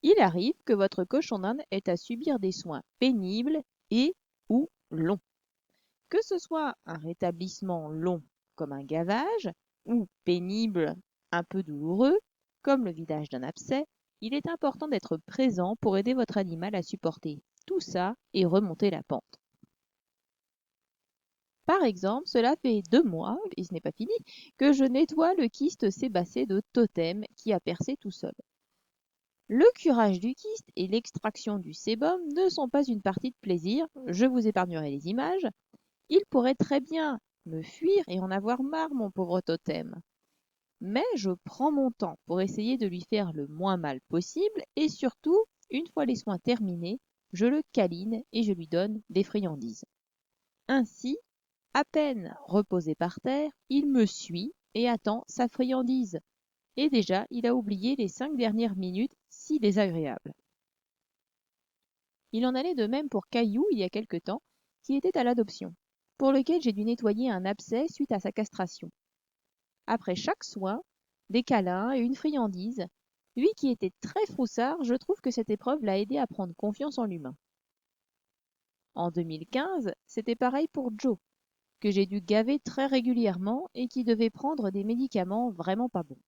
Il arrive que votre cochon d'Inde ait à subir des soins pénibles et ou longs. Que ce soit un rétablissement long comme un gavage ou pénible, un peu douloureux, comme le vidage d'un abcès, il est important d'être présent pour aider votre animal à supporter tout ça et remonter la pente. Par exemple, cela fait 2 mois, et ce n'est pas fini, que je nettoie le kyste sébacé de Totem qui a percé tout seul. Le curage du kyste et l'extraction du sébum ne sont pas une partie de plaisir, je vous épargnerai les images. Il pourrait très bien me fuir et en avoir marre, mon pauvre Totem. Mais je prends mon temps pour essayer de lui faire le moins mal possible et surtout, une fois les soins terminés, je le câline et je lui donne des friandises. Ainsi, à peine reposé par terre, il me suit et attend sa friandise. Et déjà, il a oublié les 5 dernières minutes si désagréables. Il en allait de même pour Caillou il y a quelque temps, qui était à l'adoption, pour lequel j'ai dû nettoyer un abcès suite à sa castration. Après chaque soin, des câlins et une friandise, lui qui était très froussard, je trouve que cette épreuve l'a aidé à prendre confiance en l'humain. En 2015, c'était pareil pour Joe, que j'ai dû gaver très régulièrement et qui devait prendre des médicaments vraiment pas bons.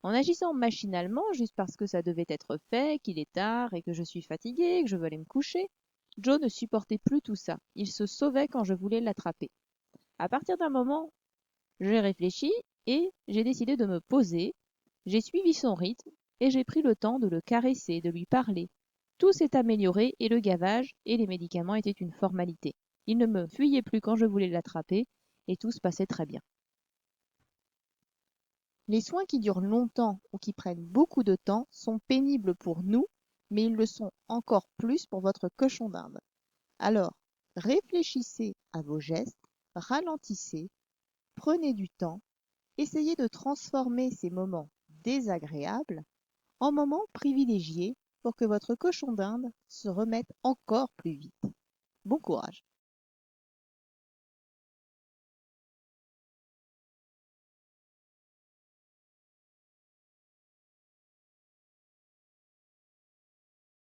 En agissant machinalement, juste parce que ça devait être fait, qu'il est tard et que je suis fatiguée, que je veux aller me coucher, Joe ne supportait plus tout ça. Il se sauvait quand je voulais l'attraper. À partir d'un moment, j'ai réfléchi et j'ai décidé de me poser. J'ai suivi son rythme et j'ai pris le temps de le caresser, de lui parler. Tout s'est amélioré et le gavage et les médicaments étaient une formalité. Il ne me fuyait plus quand je voulais l'attraper et tout se passait très bien. Les soins qui durent longtemps ou qui prennent beaucoup de temps sont pénibles pour nous, mais ils le sont encore plus pour votre cochon d'Inde. Alors, réfléchissez à vos gestes, ralentissez, prenez du temps, essayez de transformer ces moments désagréables en moments privilégiés pour que votre cochon d'Inde se remette encore plus vite. Bon courage!